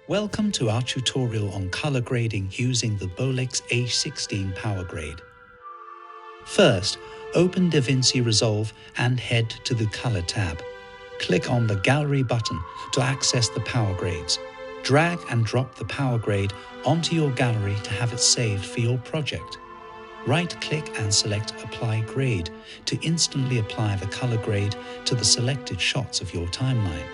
Welcome to our tutorial on color grading using the Bolex h16 power grade. First, open Davinci Resolve and head to the Color tab. Click on the Gallery button to access the power grades. Drag and drop the power grade onto your gallery to have it saved for your project. Right-click and select Apply Grade to instantly apply the color grade to the selected shots of your timeline.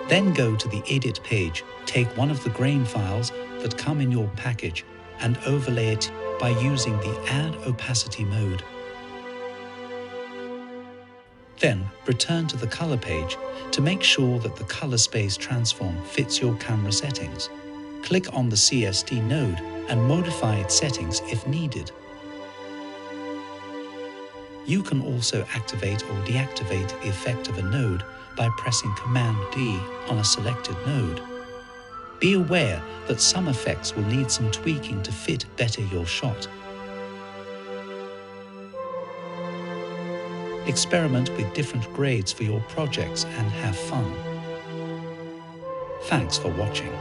Then go to the Edit page, take one of the grain files that come in your package and overlay it by using the Add Opacity mode. Then return to the color page to make sure that the color space transform fits your camera settings. Click on the CST node and modify its settings if needed. You can also activate or deactivate the effect of a node by pressing Command D on a selected node. Be aware that some effects will need some tweaking to fit better your shot. Experiment with different grades for your projects and have fun. Thanks for watching.